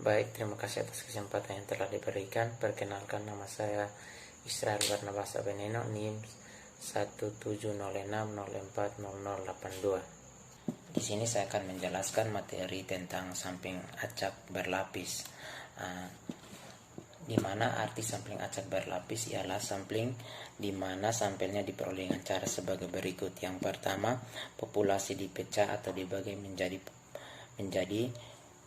Baik, terima kasih atas kesempatan yang telah diberikan. Perkenalkan, nama saya Israel Barnabas Abeneno, NIM 17060400082. Di sini saya akan menjelaskan materi tentang sampling acak berlapis. Di mana arti sampling acak berlapis ialah sampling di mana sampelnya diperoleh dengan cara sebagai berikut. Yang pertama, populasi dipecah atau dibagi menjadi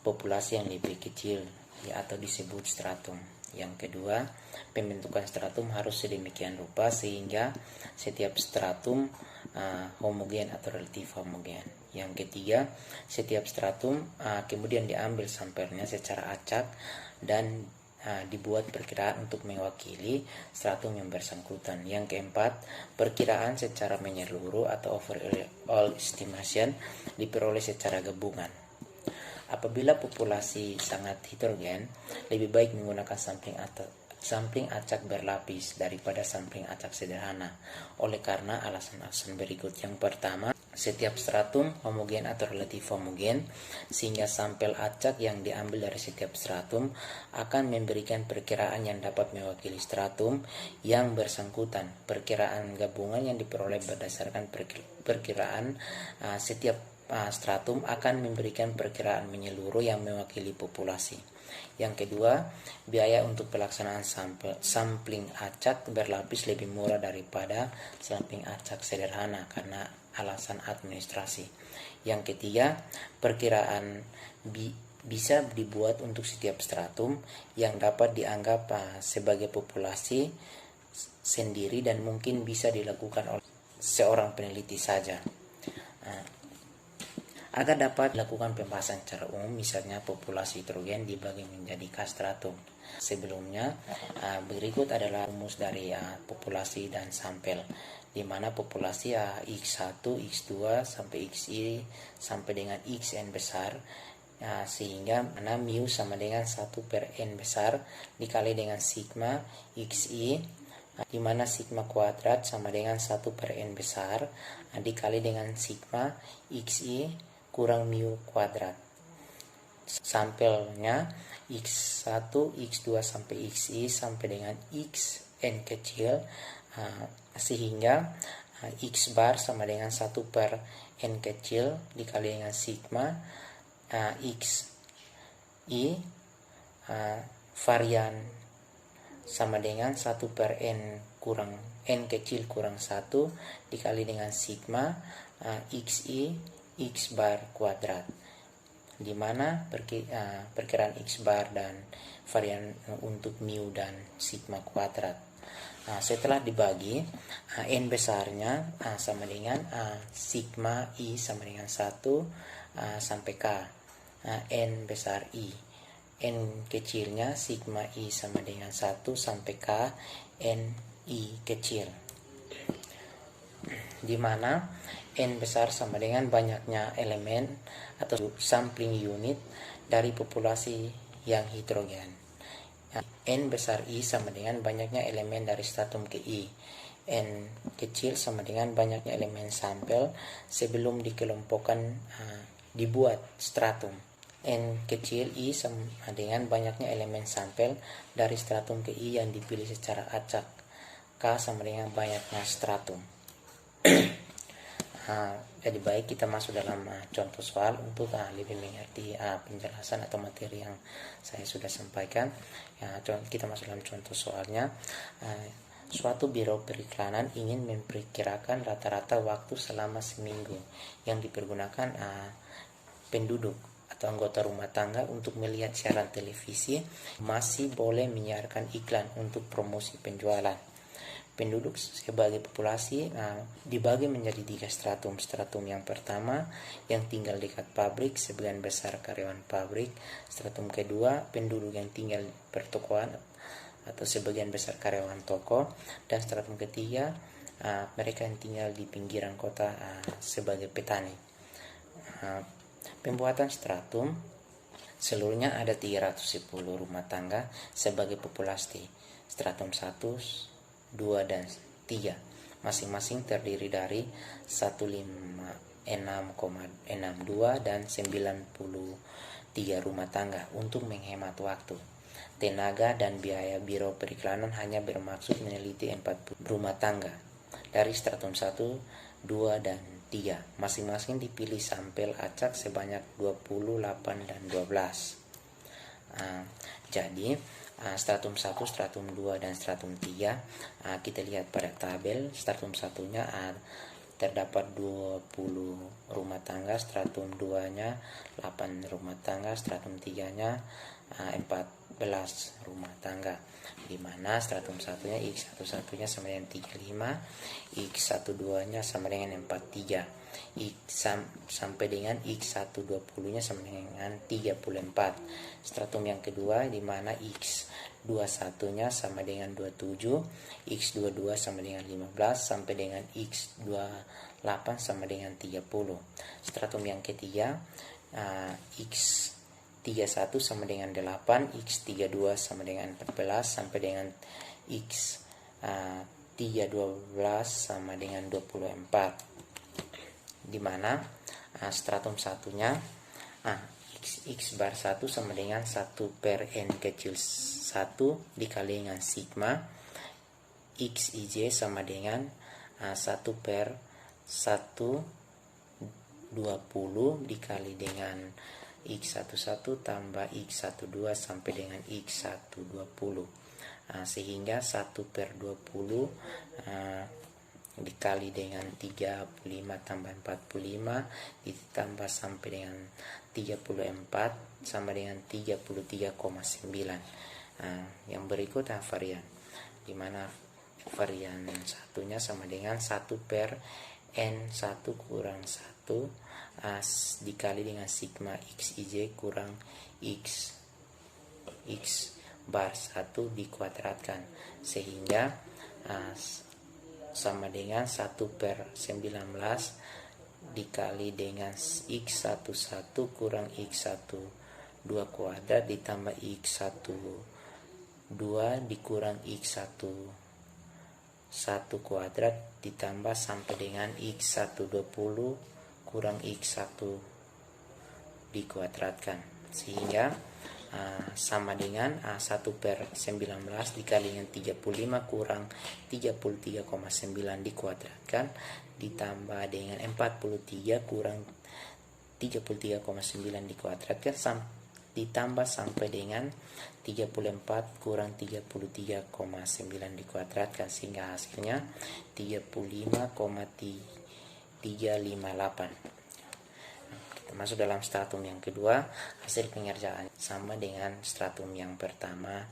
populasi yang lebih kecil atau disebut stratum. Yang kedua, pembentukan stratum harus sedemikian rupa sehingga setiap stratum homogen atau relatif homogen. Yang ketiga, setiap stratum kemudian diambil sampelnya secara acak dan dibuat perkiraan untuk mewakili stratum yang bersangkutan. Yang keempat, perkiraan secara menyeluruh atau overall estimation diperoleh secara gabungan. Apabila populasi sangat heterogen, lebih baik menggunakan sampling acak berlapis daripada sampling acak sederhana. Oleh karena alasan-alasan berikut. Yang pertama, setiap stratum homogen atau relatif homogen, sehingga sampel acak yang diambil dari setiap stratum akan memberikan perkiraan yang dapat mewakili stratum yang bersangkutan. Perkiraan gabungan yang diperoleh berdasarkan perkiraan setiap stratum akan memberikan perkiraan menyeluruh yang mewakili populasi. Yang kedua, biaya untuk pelaksanaan sampling acak berlapis lebih murah daripada sampling acak sederhana karena alasan administrasi. Yang ketiga, perkiraan bisa dibuat untuk setiap stratum yang dapat dianggap sebagai populasi sendiri dan mungkin bisa dilakukan oleh seorang peneliti saja. Agar dapat dilakukan pembahasan secara umum, misalnya populasi heterogen dibagi menjadi K-stratum. Sebelumnya, berikut adalah rumus dari populasi dan sampel, di mana populasi X1, X2 sampai XI sampai dengan Xn besar, sehingga mana mu sama dengan 1 per n besar dikali dengan sigma Xi, di mana sigma kuadrat sama dengan 1 per n besar dikali dengan sigma Xi kurang mu kuadrat. Sampelnya X1, X2 sampai Xi sampai dengan Xn kecil, sehingga X bar sama dengan 1 per n kecil dikali dengan sigma Xi varian sama dengan 1 per n kurang n kecil kurang 1 dikali dengan sigma Xi X bar kuadrat, di mana perkiraan X bar dan varian untuk mu dan sigma kuadrat. Setelah dibagi, n besarnya sama dengan sigma I sama dengan 1 sampai K, n besar I. N kecilnya sigma I sama dengan 1 sampai K n I kecil, di mana n besar sama dengan banyaknya elemen atau sampling unit dari populasi yang heterogen. N besar I sama dengan banyaknya elemen dari stratum ke I. N kecil sama dengan banyaknya elemen sampel sebelum dikelompokkan dibuat stratum. N kecil I sama dengan banyaknya elemen sampel dari stratum ke I yang dipilih secara acak. K sama dengan banyaknya stratum. Jadi baik, kita masuk dalam contoh soal untuk lebih mengerti penjelasan atau materi yang saya sudah sampaikan. Kita masuk dalam contoh soalnya. Suatu biro periklanan ingin memperkirakan rata-rata waktu selama seminggu yang dipergunakan penduduk atau anggota rumah tangga untuk melihat siaran televisi masih boleh menyiarkan iklan untuk promosi penjualan. Penduduk sebagai populasi dibagi menjadi 3 stratum. Stratum yang pertama yang tinggal dekat pabrik, sebagian besar karyawan pabrik. Stratum kedua penduduk yang tinggal pertokoan atau sebagian besar karyawan toko. Dan stratum ketiga mereka yang tinggal di pinggiran kota sebagai petani. Pembuatan stratum seluruhnya ada 310 rumah tangga sebagai populasi. Stratum 1, 2 dan 3 masing-masing terdiri dari 156,62 dan 93,33 3 rumah tangga. Untuk menghemat waktu, tenaga dan biaya Biro Periklanan hanya bermaksud meneliti 40 rumah tangga dari stratum 1, 2, dan 3. Masing-masing dipilih sampel acak sebanyak 28 dan 12. Jadi stratum 1, stratum 2, dan stratum 3 kita lihat pada tabel. Stratum 1-nya terdapat 20 rumah tangga, stratum 2-nya 8 rumah tangga, stratum 3-nya 14 rumah tangga, di mana stratum 1-nya X11-nya sama dengan 35, X12-nya sama dengan 43, sampai dengan X120-nya sama dengan 34. Stratum yang kedua di mana X21-nya sama dengan 27, X22 sama dengan 15, sampai dengan X28 sama dengan 30. Stratum yang ketiga X31 sama dengan 8, X32 sama dengan 14, sampai dengan X312 sama dengan 24. Di mana stratum satunya X bar 1 sama dengan 1 per N kecil 1 dikali dengan sigma, XIJ sama dengan 1 per 1 20 dikali dengan X11 tambah X12 sampai dengan X120, sehingga 1 per 20 dikali dengan 35 tambah 45 ditambah sampai dengan 34 sama dengan 33,9. Yang berikut varian, dimana varian satunya sama dengan 1 per N1 kurang 1 dikali dengan sigma XIJ kurang X bar 1 dikuadratkan, sehingga sama dengan 1 per 19 dikali dengan X11 kurang X12 kuadrat ditambah X12 dikurang X11 kuadrat ditambah sampai dengan X120 kurang X1 dikuadratkan, sehingga sama dengan 1 per 19 dikali dengan 35 kurang 33,9 dikuadratkan ditambah dengan 43 kurang 33,9 dikuadratkan ditambah sampai dengan 34 kurang 33,9 dikuadratkan, sehingga hasilnya 35,358. Masuk dalam stratum yang kedua. Hasil pengerjaan sama dengan stratum yang pertama,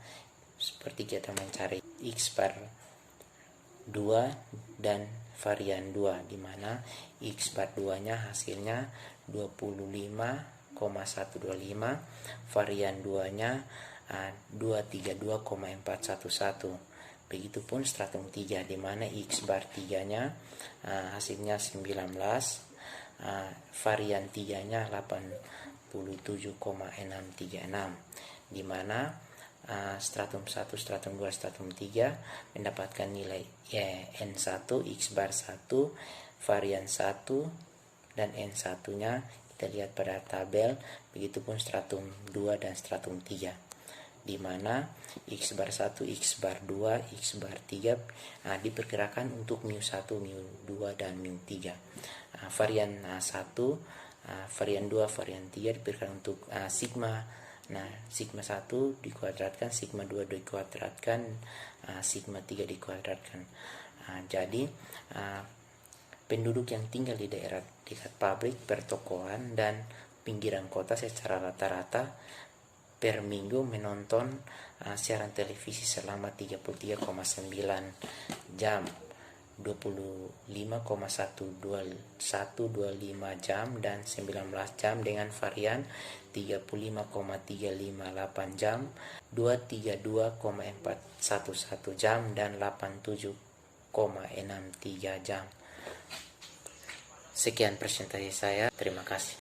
seperti kita mencari X bar 2 dan varian 2, di mana X bar 2 nya hasilnya 25,125, varian 2 nya 232,411. Begitupun stratum 3 di mana X bar 3 nya hasilnya 19, varian 3 nya 87,636, di mana stratum 1, stratum 2, stratum 3 mendapatkan nilai N1 X bar 1, varian 1 dan N1 nya kita lihat pada tabel. Begitupun stratum 2 dan stratum 3, di mana X bar 1, X bar 2, X bar 3 diperkirakan untuk mu1, mu2, dan mu3. Varian 1, varian 2, varian 3 diperkirakan untuk sigma. Sigma 1 dikuadratkan, sigma 2 dikuadratkan, sigma 3 dikuadratkan. Jadi penduduk yang tinggal di daerah dekat pabrik, pertokoan, dan pinggiran kota secara rata-rata per minggu menonton siaran televisi selama 33,9 jam, 25,125 jam, dan 19 jam dengan varian 35,358 jam, 232,411 jam, dan 87,63 jam. Sekian presentasi saya. Terima kasih.